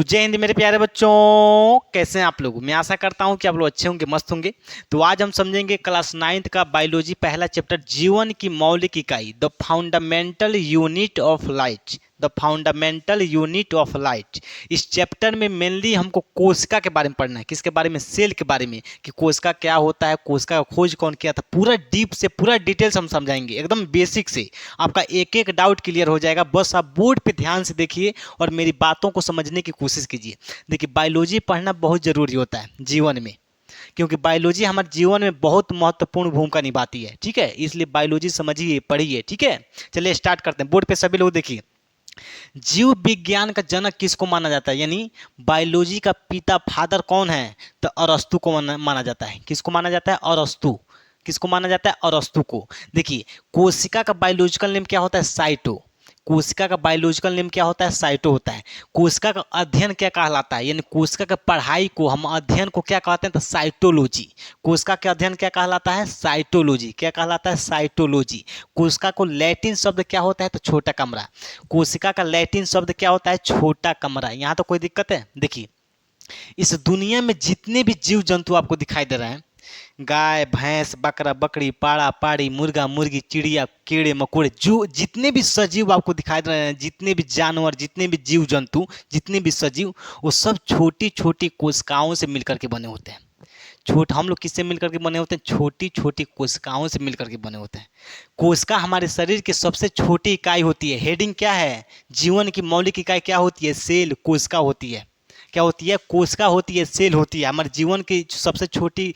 तो जय हिंद मेरे प्यारे बच्चों, कैसे हैं आप लोग। मैं आशा करता हूं कि आप लोग अच्छे होंगे, मस्त होंगे। तो आज हम समझेंगे क्लास 9th का बायोलॉजी पहला चैप्टर, जीवन की मौलिक इकाई, the fundamental unit of light. The fundamental unit of light. इस चैप्टर में मेनली हमको कोशिका के बारे में पढ़ना है। किसके बारे में? सेल के बारे में, कि कोशिका क्या होता है, कोशिका का खोज कौन किया था। पूरा डीप से पूरा डिटेल्स हम समझाएंगे, एकदम बेसिक से। आपका एक एक डाउट क्लियर हो जाएगा। बस आप बोर्ड पे ध्यान से देखिए और मेरी बातों को समझने की कोशिश कीजिए। देखिए, बायोलॉजी पढ़ना बहुत ज़रूरी होता है जीवन में, क्योंकि बायोलॉजी हमारे जीवन में बहुत महत्वपूर्ण भूमिका निभाती है। ठीक है, इसलिए बायोलॉजी समझिए, पढ़िए। ठीक है, चलिए स्टार्ट करते हैं। बोर्ड पे सभी लोग देखिए, जीव विज्ञान का जनक किसको माना जाता है, यानी बायोलॉजी का पिता फादर कौन है? तो अरस्तु को माना जाता है। किसको माना जाता है? अरस्तु। किसको माना जाता है? अरस्तु को। देखिए, कोशिका का बायोलॉजिकल नेम क्या होता है? साइटो। कोशिका का बायोलॉजिकल नेम क्या होता है? साइटो होता है। कोशिका का अध्ययन क्या कहलाता है, यानी कोशिका के पढ़ाई को हम अध्ययन को क्या कहते हैं? तो साइटोलॉजी। कोशिका के अध्ययन क्या कहलाता है? साइटोलॉजी। क्या कहलाता है? साइटोलॉजी। कोशिका को लैटिन शब्द क्या होता है? तो छोटा कमरा। कोशिका का लैटिन शब्द क्या होता है? छोटा कमरा। यहाँ तो कोई दिक्कत है? देखिए, इस दुनिया में जितने भी जीव जंतु आपको दिखाई दे रहे हैं, गाय भैंस बकरा बकरी पाड़ा पाड़ी मुर्गा मुर्गी चिड़िया कीड़े मकोड़े, जो जितने भी सजीव आपको दिखाई दे रहे हैं, जितने भी जानवर, जितने भी जीव जंतु, जितने भी सजीव, वो सब छोटी छोटी कोशिकाओं से मिलकर के बने होते हैं। हम लोग किससे मिलकर के बने होते हैं? छोटी छोटी कोशिकाओं से मिलकर के बने होते हैं। कोशिका हमारे शरीर की सबसे छोटी इकाई होती है। हेडिंग क्या है? जीवन की मौलिक इकाई क्या होती है? सेल, कोशिका होती है। क्या होती है? कोशिका होती है, सेल होती है। हमारे जीवन की सबसे छोटी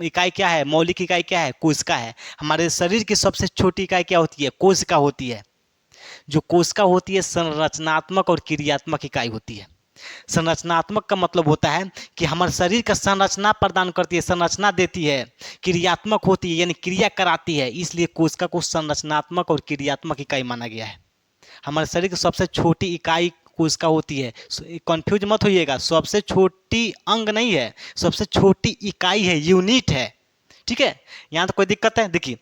इकाई क्या है? मौलिक इकाई क्या है? कोशिका है। हमारे शरीर की सबसे छोटी इकाई क्या होती है? कोशिका होती है। जो कोशिका होती है संरचनात्मक और क्रियात्मक इकाई होती है। संरचनात्मक का मतलब होता है कि हमारे शरीर का संरचना प्रदान करती है, संरचना देती है। क्रियात्मक होती है, यानी क्रिया कराती है। इसलिए कोशिका को संरचनात्मक और क्रियात्मक इकाई माना गया है। हमारे शरीर की सबसे छोटी इकाई कोशिका होती है। कंफ्यूज मत होइएगा, सबसे छोटी अंग नहीं है, सबसे छोटी इकाई है, यूनिट है। ठीक है, यहाँ तो कोई दिक्कत है? देखिए,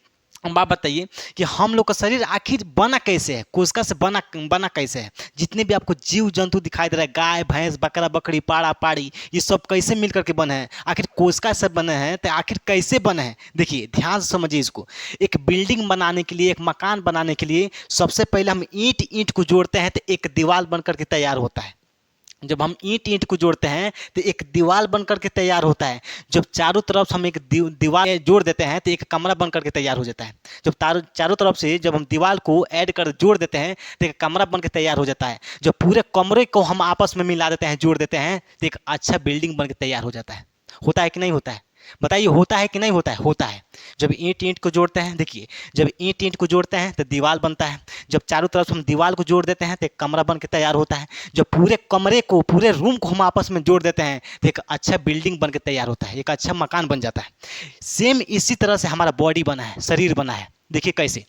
अब आप बताइए कि हम लोग का शरीर आखिर बना कैसे है? कोशिका से बना कैसे है? जितने भी आपको जीव जंतु दिखाई दे रहा है, गाय भैंस बकरा बकरी पाड़ा पाड़ी, ये सब कैसे मिलकर के बने हैं? आखिर कोशिका से बने हैं, तो आखिर कैसे बने हैं? देखिए, ध्यान से समझिए इसको। एक बिल्डिंग बनाने के लिए, एक मकान बनाने के लिए सबसे पहले हम ईंट ईंट को जोड़ते हैं, तो एक दीवार बनकर के तैयार होता है। जब हम ईंट ईंट को जोड़ते हैं तो एक दीवार बनकर के तैयार होता है। जब चारों तरफ हम एक दीवार जोड़ देते हैं तो एक कमरा बनकर के तैयार हो जाता है। जब चारों तरफ से जब हम दीवार को ऐड कर जोड़ देते हैं तो एक कमरा बन के तैयार हो जाता है। जब पूरे कमरे को हम आपस में मिला देते हैं, जोड़ देते हैं, तो एक अच्छा बिल्डिंग बन के तैयार हो जाता है। होता है कि नहीं होता है? बताइए, होता है कि नहीं होता है? होता है। जब ईंट ईंट को जोड़ते हैं, देखिए, जब ईंट ईंट को जोड़ते हैं तो दीवार बनता है। जब चारों तरफ हम दीवार को जोड़ देते हैं तो एक कमरा बन के तैयार होता है। जब पूरे कमरे को, पूरे रूम को हम आपस में जोड़ देते हैं तो एक अच्छा बिल्डिंग बन के तैयार होता है, एक अच्छा मकान बन जाता है। सेम इसी तरह से हमारा बॉडी बना है, शरीर बना है। देखिए कैसे,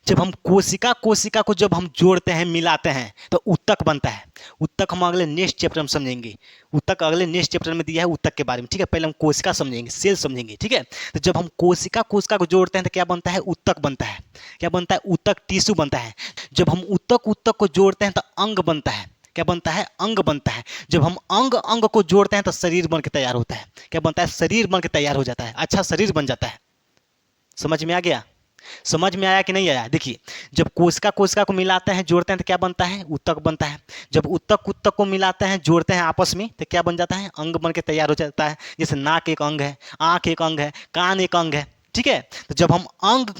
जब हम कोशिका को जब हम जोड़ते हैं, मिलाते हैं, तो उत्तक बनता है। उत्तक हम अगले नेक्स्ट चैप्टर में समझेंगे। उत्तक अगले नेक्स्ट चैप्टर में दिया है उत्तक के बारे में। ठीक है, पहले हम कोशिका समझेंगे, सेल समझेंगे। ठीक है, तो जब हम कोशिका को जोड़ते हैं तो क्या बनता है? उत्तक बनता है। क्या बनता है? उत्तक, टिश्यू बनता है। जब हम उत्तक को जोड़ते हैं तो अंग बनता है। क्या बनता है? अंग बनता है। जब हम अंग को जोड़ते हैं तो शरीर बन के तैयार होता है। क्या बनता है? शरीर बन के तैयार हो जाता है, अच्छा शरीर बन जाता है। समझ में आ गया? समझ में आया कि नहीं आया? देखिए, जब कोशिका को मिलाते हैं, जोड़ते हैं, तो क्या बनता है? उत्तक बनता है। जब उत्तक को मिलाते हैं, जोड़ते हैं आपस में, तो क्या बन जाता है? अंग बन के तैयार हो जाता है। जैसे नाक एक अंग है, आंख एक अंग है, कान एक अंग है। ठीक है, तो जब हम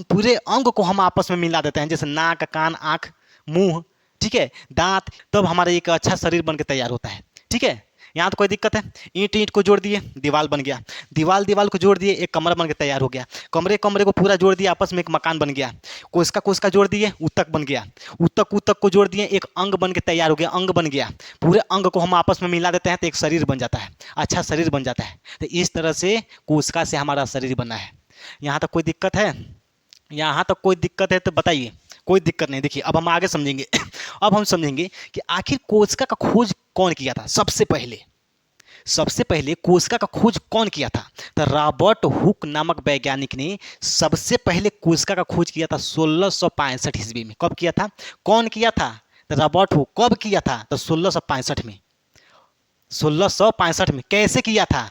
पूरे अंग को हम आपस में मिला देते हैं, जैसे नाक कान आंख मुंह, ठीक है, दांत, तब हमारा एक अच्छा शरीर बन के तैयार होता है। ठीक है, यहाँ तो कोई दिक्कत है? ईंट ईंट को जोड़ दिए, दीवार बन गया। दीवार को जोड़ दिए, एक कमरा बन के तैयार हो गया। कमरे को पूरा जोड़ दिया, आपस में एक मकान बन गया। कोशिका जोड़ दिए, उत्तक बन गया। उत्तक को जोड़ दिए, एक अंग बन के तैयार हो गया, अंग बन गया। पूरे अंग को हम आपस में मिला देते हैं तो एक शरीर बन जाता है, अच्छा शरीर बन जाता है। तो इस तरह से कोशिका से हमारा शरीर बना है। यहाँ तक कोई दिक्कत है? यहाँ तक कोई दिक्कत है तो बताइए। कोई दिक्कत नहीं। देखिए, अब हम आगे समझेंगे। अब हम समझेंगे कि आखिर कोशिका का खोज कौन किया था सबसे पहले कोशिका का खोज कौन किया था? तो रॉबर्ट हुक नामक वैज्ञानिक ने सबसे पहले कोशिका का खोज किया था 1665 ईस्वी में। कब किया था? कौन किया था? तो रॉबर्ट हुक। कब किया था? तो 1665 में। 1665 में कैसे किया था,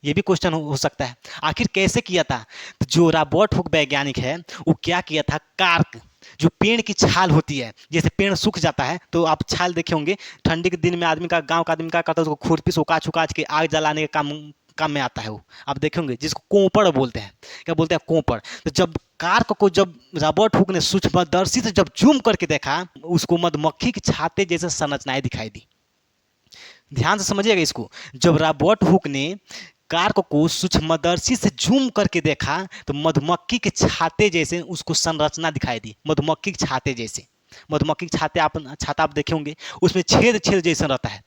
ये भी क्वेश्चन हो सकता है। आखिर कैसे किया था? तो जो रॉबर्ट हुक वैज्ञानिक है वो क्या किया था, कार्क, जो पेड़ की छाल होती है, जैसे पेड़ सूख जाता है तो आप छाल देखे होंगे, ठंडी के दिन में आदमी का, गांव का आदमी क्या करता है, उसको खुरपी से उकाच उकाच के आग जलाने के काम काम में आता है वो, आप देखेंगे, जिसको कोपड़ बोलते हैं। क्या बोलते हैं? कोपड़। तो जब कार्क को जब रॉबर्ट हुक ने सूक्ष्मदर्शी से जब जूम करके देखा, उसको मधुमक्खी के छाते जैसे संरचनाएं दिखाई दी। ध्यान से समझिएगा इसको। जब रॉबर्ट हुक ने कार्क को सूक्ष्मदर्शी से जूम करके देखा तो मधुमक्खी के छाते जैसे उसको संरचना दिखाई दी, मधुमक्खी के छाते जैसे। मधुमक्खी के छाते छाता आप देखे होंगे, उसमें छेद छेद जैसा रहता है।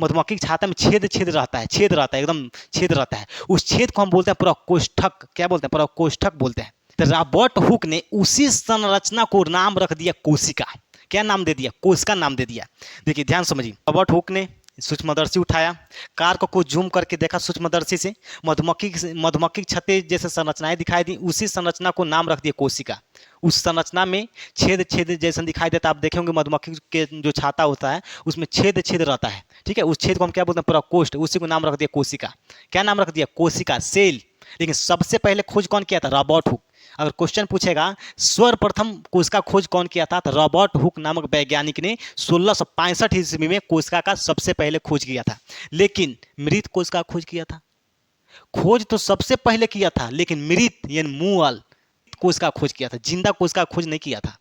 मधुमक्खी के छाता में छेद छेद रहता है, छेद रहता है, एकदम छेद रहता है। उस छेद को हम बोलते हैं प्रकोष्ठक। क्या बोलते हैं? प्रकोष्ठक बोलते हैं। तो रॉबर्ट हुक ने उसी संरचना को नाम रख दिया कोशिका। क्या नाम दे दिया? कोशिका नाम दे दिया। देखिए ध्यान समझिए, रॉबर्ट हुक ने सूक्ष्मदर्शी उठाया, कार्क को जूम करके देखा सूक्ष्मदर्शी से, मधुमक्खी छत्ते जैसे संरचनाएं दिखाई दी, उसी संरचना को नाम रख दिया कोशिका। उस संरचना में छेद छेद जैसा दिखाई देता है, आप देखेंगे मधुमक्खी के जो छाता होता है उसमें छेद छेद रहता है, ठीक है। उस छेद को हम क्या बोलते हैं? प्रकोष्ठ। उसी को नाम रख दिया कोशिका। क्या नाम रख दिया? कोशिका, सेल। लेकिन सबसे पहले खोज कौन किया था? Robert Hooke. अगर क्वेश्चन पूछेगा सर्वप्रथम कोशिका खोज कौन किया था, तो रॉबर्ट हुक नामक वैज्ञानिक ने 1665 ईस्वी में कोशिका का सबसे पहले खोज किया था। लेकिन मृत कोशिका खोज किया था। खोज तो सबसे पहले किया था, लेकिन मृत यानी मुअल कोशिका खोज किया था, जिंदा कोशिका खोज नहीं किया था।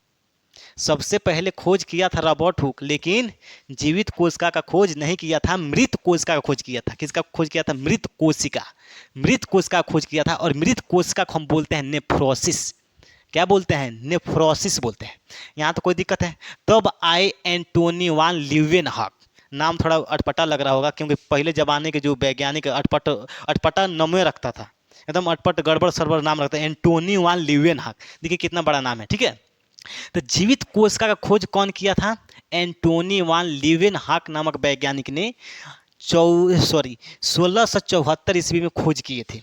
सबसे पहले खोज किया था रॉबर्ट हुक, लेकिन जीवित कोशिका का खोज नहीं किया था, मृत कोशिका का खोज किया था। किसका खोज किया था? मृत कोशिका। मृत कोशिका खोज किया था। और मृत कोशिका को हम बोलते हैं नेफ्रोसिस। क्या बोलते हैं? नेफ्रोसिस बोलते हैं। यहाँ तो कोई दिक्कत है? तब आए एंटोनी वान ल्यूवेनहॉक। नाम थोड़ा अटपटा लग रहा होगा, क्योंकि पहले जमाने के जो वैज्ञानिक अटपटा नामे रखता था, एकदम अटपट गड़बड़ सरबर नाम रखता है, एंटोनी वान ल्यूवेनहॉक। देखिए कितना बड़ा नाम है, ठीक है। तो जीवित कोशिका का खोज कौन किया था? एंटोनी वान लीवेनहॉक नामक वैज्ञानिक ने 1674 ईस्वी में खोज किए थे।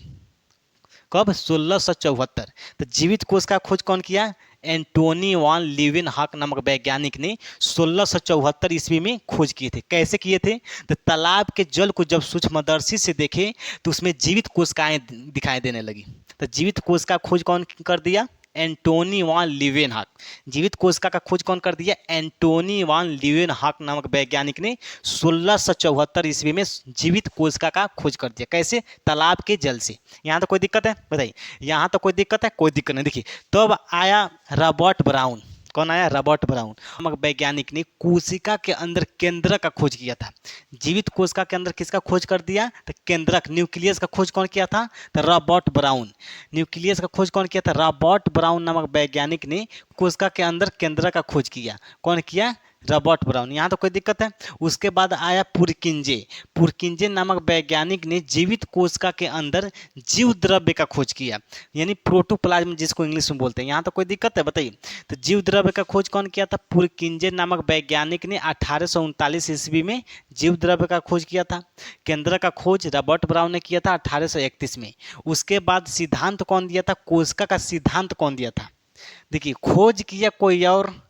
कब? 1674। तो जीवित कोशिका का खोज कौन किया? एंटोनी वान लीवेनहॉक नामक वैज्ञानिक ने 1674 ईस्वी में खोज किए थे। कैसे किए थे? तो तालाब के जल को जब सूक्ष्मदर्शी से देखे तो उसमें जीवित कोशिकाएं दिखाई देने लगी। तो जीवित कोशिका खोज कौन कर दिया? एंटोनी वान लीवेनहॉक। जीवित कोशिका का खोज कौन कर दिया? एंटोनी वान लीवेनहॉक नामक वैज्ञानिक ने 1674 ईस्वी में जीवित कोशिका का खोज कर दिया। कैसे? तालाब के जल से। यहाँ तो कोई दिक्कत है? बताइए, यहाँ तो कोई दिक्कत है? कोई दिक्कत नहीं। देखिए तब आया रॉबर्ट ब्राउन। कौन आया? रॉबर्ट ब्राउन नामक वैज्ञानिक ने कोशिका के अंदर केंद्रक का खोज किया था। जीवित कोशिका के अंदर किसका खोज कर दिया? तो केंद्रक, न्यूक्लियस का खोज कौन किया था? तो रॉबर्ट ब्राउन। न्यूक्लियस का खोज कौन किया था? रॉबर्ट ब्राउन नामक वैज्ञानिक ने कोशिका के अंदर केंद्रक का खोज किया। कौन किया? Robert brown. यहाँ तो कोई दिक्कत है? उसके बाद आया पुरकिंजे। पुरकिंजे नामक वैज्ञानिक ने जीवित कोशिका के अंदर जीव द्रव्य का खोज किया, यानी प्रोटोप्लाज्म जिसको इंग्लिश में बोलते हैं। यहाँ तो कोई दिक्कत है? बताइए। तो जीव द्रव्य का खोज कौन किया था? पुरकिंजे नामक वैज्ञानिक ने 1839 ईस्वी में जीव द्रव्य का खोज किया था। केंद्र का खोज रॉबर्ट ब्राउन ने किया था 1831 में। उसके बाद सिद्धांत कौन दिया था? कोशिका का सिद्धांत कौन दिया था? देखिए, खोज किया कोई और,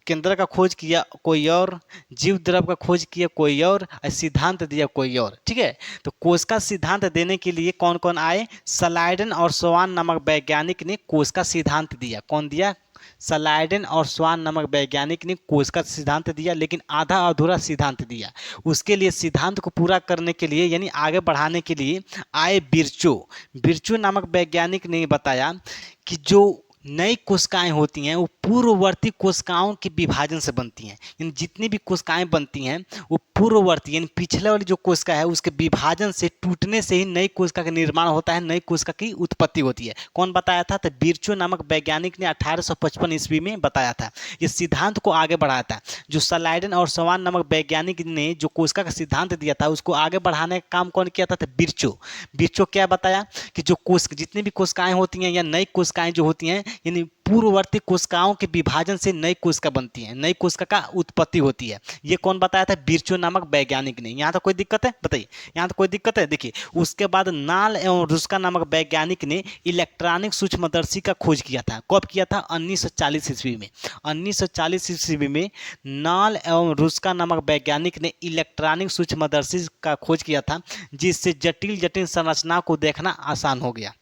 केंद्र का खोज किया कोई और, जीव द्रव्य का खोज किया कोई और सिद्धांत दिया कोई और, ठीक है। तो कोशिका सिद्धांत देने के लिए कौन कौन आए? सलाइडन और स्वान नामक वैज्ञानिक ने कोशिका सिद्धांत दिया। कौन दिया? सलाइडन और स्वान नामक वैज्ञानिक ने कोशिका सिद्धांत दिया, लेकिन आधा अधूरा सिद्धांत दिया। उसके लिए सिद्धांत को पूरा करने के लिए, यानी आगे बढ़ाने के लिए आए बिरचो। बिरचो नामक वैज्ञानिक ने बताया कि जो नई कोशिकाएं होती हैं वो पूर्ववर्ती कोशिकाओं के विभाजन से बनती हैं। यानी जितनी भी कोशिकाएं बनती हैं वो पूर्ववर्ती यानी पिछले वाली जो कोशिका है उसके विभाजन से, टूटने से ही नई कोशिका का निर्माण होता है, नई कोशिका की उत्पत्ति होती है। कौन बताया था? तो बिरचो नामक वैज्ञानिक ने 1855 ईस्वी में बताया था। ये सिद्धांत को आगे बढ़ाया था। जो सलाइडन और स्वान नामक वैज्ञानिक ने जो कोशिका का सिद्धांत दिया था उसको आगे बढ़ाने का काम कौन किया था? तो बिरचो। बिरचो क्या बताया कि जो जितनी भी कोशिकाएं होती हैं या नई कोशिकाएं जो होती हैं यानी पूर्ववर्ती कोशिकाओं के विभाजन से नई कोशिका बनती है, नई कोशिका का उत्पत्ति होती है। ये कौन बताया था? बिरचो नामक वैज्ञानिक ने। यहाँ तो कोई दिक्कत है? बताइए, यहाँ तो कोई दिक्कत है? देखिए, उसके बाद नाल एवं रुस्का नामक वैज्ञानिक ने इलेक्ट्रॉनिक सूक्ष्मदर्शी का खोज किया था। कब किया था? 1940 ईस्वी में। 1940 ईस्वी में नाल एवं रुस्का नामक वैज्ञानिक ने इलेक्ट्रॉनिक सूक्ष्मदर्शी का खोज किया था, जिससे जटिल जटिल संरचना को देखना आसान हो गया।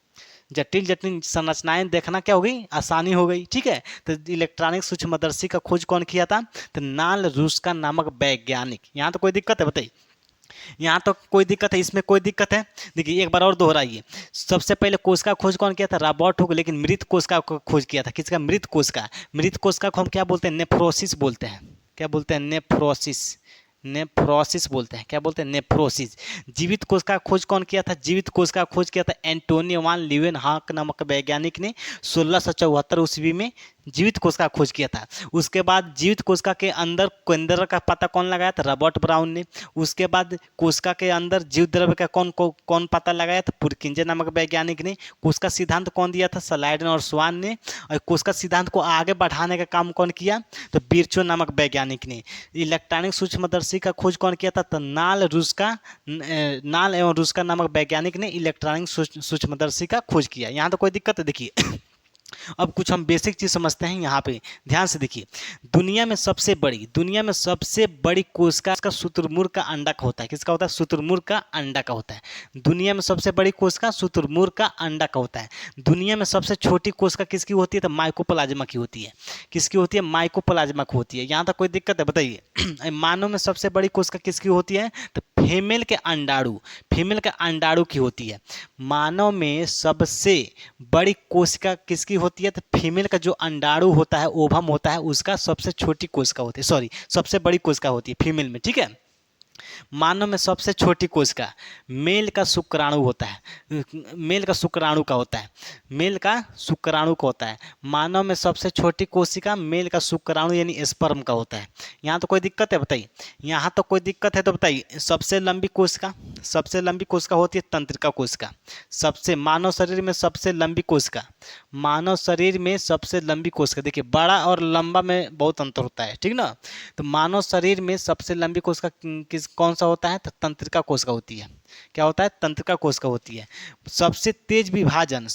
जटिल जटिल संरचनाएं देखना क्या हो गई? आसानी हो गई। ठीक है, तो इलेक्ट्रॉनिक सूक्ष्मदर्शी का खोज कौन किया था? तो नाल रुस्का नामक वैज्ञानिक। यहाँ तो कोई दिक्कत है? बताइए, यहाँ तो कोई दिक्कत है? इसमें कोई दिक्कत है? देखिए, एक बार और दोहराइए। सबसे पहले कोशिका खोज कौन किया था? Robert Hooke. लेकिन मृत कोशिका को खोज किया था। किसका? मृत कोशिका। मृत कोशिका को हम क्या बोलते हैं? नेफ्रोसिस बोलते हैं। क्या बोलते हैं? नेफ्रोसिस। नेफ्रोसिस बोलते हैं। क्या बोलते हैं? नेफ्रोसिस। जीवित कोशिका खोज कौन किया था? जीवित कोशिका खोज किया था एंटोनियो वान लीवेनहॉक नामक वैज्ञानिक ने 1674 ईस्वी में जीवित कोशिका खोज किया था। उसके बाद जीवित कोशिका के अंदर केंद्र का पता कौन लगाया था? रॉबर्ट ब्राउन ने। उसके बाद कोशिका के अंदर जीव द्रव्य का कौन पता लगाया था? पुरकिंजे नामक वैज्ञानिक ने। कोशिका सिद्धांत कौन दिया था? स्लाइडन और स्वान ने। और कोशिका सिद्धांत को आगे बढ़ाने का काम कौन किया? तो बिरचो नामक वैज्ञानिक ने। इलेक्ट्रॉनिक सूक्ष्मदर्शी का खोज कौन किया था? तो नाल एवं रुस्का नामक वैज्ञानिक ने इलेक्ट्रॉनिक सूक्ष्मदर्शी का खोज किया। यहाँ तो कोई दिक्कत है? देखिए, अब कुछ हम बेसिक चीज समझते हैं। यहाँ पे ध्यान से देखिए, दुनिया में सबसे बड़ी कोशिका का शुतुरमुर्ग का अंडा का होता है। किसका होता है? शुतुरमुर्ग का अंडा का होता है। दुनिया में सबसे बड़ी कोशिका शुतुरमुर्ग का अंडा का होता है। दुनिया में सबसे छोटी कोशिका किसकी होती है? तो माइकोप्लाज्मा की होती है। किसकी होती है? माइकोप्लाज्मा की होती है। यहाँ तक कोई दिक्कत है? बताइए। मानव में सबसे बड़ी कोशिका किसकी होती है? तो फीमेल के अंडाणु की होती है। मानव में सबसे बड़ी कोशिका किसकी होती है? तो फीमेल का जो अंडाणु होता है, ओवम होता है, उसका सबसे छोटी कोशिका होती है, सॉरी, सबसे बड़ी कोशिका होती है फीमेल में। ठीक है, मानव में सबसे छोटी कोशिका मेल का शुक्राणु होता है। मेल का शुक्राणु का होता है। मेल का शुक्राणु का होता है। मानव में सबसे छोटी कोशिका मेल का शुक्राणु यानी स्पर्म का होता है। यहाँ तो कोई दिक्कत है? बताइए, यहाँ तो कोई दिक्कत है तो बताइए। सबसे लंबी कोशिका होती है तंत्रिका कोशिका। मानव शरीर में सबसे लंबी कोशिका, देखिए, बड़ा और लंबा में बहुत अंतर होता है। ठीक ना? तो मानव शरीर में सबसे लंबी कोशिका कौन सा होता है? तो तंत्रिका कोशिका होती है। क्या होता है? तंत्रिका कोशिका होती है। सबसे तेज विभाजन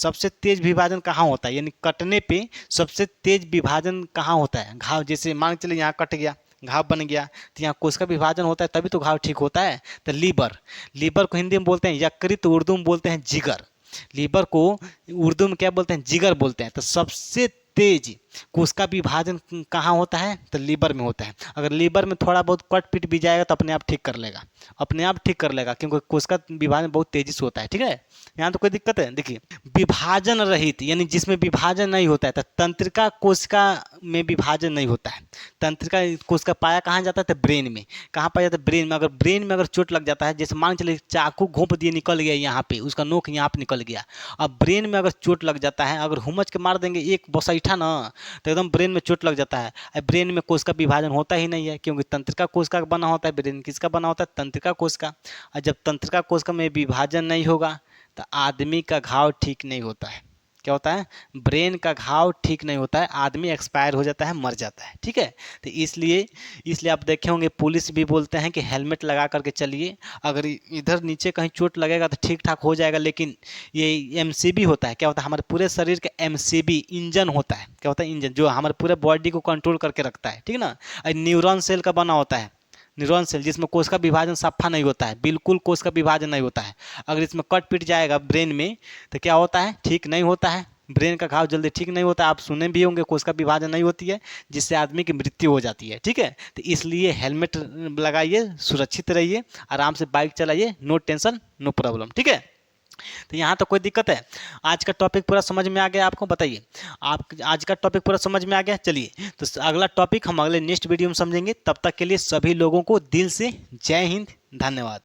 कहाँ होता है? यानी कटने पे सबसे तेज विभाजन कहाँ होता है? घाव, जैसे मान के चलिए यहाँ कट गया, घाव बन गया, तो यहाँ कोशिका विभाजन होता है, तभी तो घाव ठीक होता है। तो लीवर को हिंदी में बोलते हैं यकृत, उर्दू में बोलते हैं जिगर। लीवर को उर्दू में क्या बोलते हैं? जिगर बोलते हैं। तो सबसे तेज कोशिका विभाजन कहाँ होता है? तो लीवर में होता है। अगर लीवर में थोड़ा बहुत कट पीट भी जाएगा तो अपने आप ठीक कर लेगा, क्योंकि कोशिका विभाजन बहुत तेजी से होता है। ठीक है, यहाँ तो कोई दिक्कत है? देखिए, विभाजन रहित यानी जिसमें विभाजन नहीं होता है, तो तंत्रिका कोशिका में विभाजन नहीं होता है। तंत्रिका कोशिका पाया कहाँ जाता है? तो ब्रेन में। कहाँ पाया जाता है? ब्रेन में। अगर चोट लग जाता है, जैसे मान चलिए चाकू घोंप दिए, निकल गया यहाँ पे, उसका नोक यहाँ पे निकल गया। अब ब्रेन में अगर चोट लग जाता है, अगर हुमच के मार देंगे एक बसैठा ना, तो एकदम ब्रेन में चोट लग जाता है। ब्रेन में कोशिका विभाजन होता ही नहीं है, क्योंकि तंत्रिका कोशिका का बना होता है। ब्रेन किसका बना होता है? तंत्रिका कोशिका। और जब तंत्रिका कोशिका में विभाजन नहीं होगा तो आदमी का घाव ठीक नहीं होता है। क्या होता है? ब्रेन का घाव ठीक नहीं होता है, आदमी एक्सपायर हो जाता है, मर जाता है। ठीक है, तो इसलिए आप देखे होंगे पुलिस भी बोलते हैं कि हेलमेट लगा करके चलिए। अगर इधर नीचे कहीं चोट लगेगा तो ठीक ठाक हो जाएगा, लेकिन ये एमसीबी होता है। क्या होता है? हमारे पूरे शरीर का एमसीबी इंजन होता है। क्या होता है? इंजन, जो हमारे पूरे बॉडी को कंट्रोल करके रखता है। ठीक ना? न्यूरॉन सेल का बना होता है, न्यूरॉन सेल, जिसमें कोशिका विभाजन सफा नहीं होता है, बिल्कुल कोशिका विभाजन नहीं होता है। अगर इसमें कट पिट जाएगा ब्रेन में तो क्या होता है? ठीक नहीं होता है, ब्रेन का घाव जल्दी ठीक नहीं होता। आप सुने भी होंगे कोशिका विभाजन नहीं होती है, जिससे आदमी की मृत्यु हो जाती है। ठीक है, तो इसलिए हेलमेट लगाइए, सुरक्षित रहिए, आराम से बाइक चलाइए, नो टेंशन नो प्रॉब्लम। ठीक है, तो यहाँ तो कोई दिक्कत है? आज का टॉपिक पूरा समझ में आ गया आपको? बताइए, आप आज का टॉपिक पूरा समझ में आ गया? चलिए, तो अगला टॉपिक हम अगले नेक्स्ट वीडियो में समझेंगे। तब तक के लिए सभी लोगों को दिल से जय हिंद, धन्यवाद।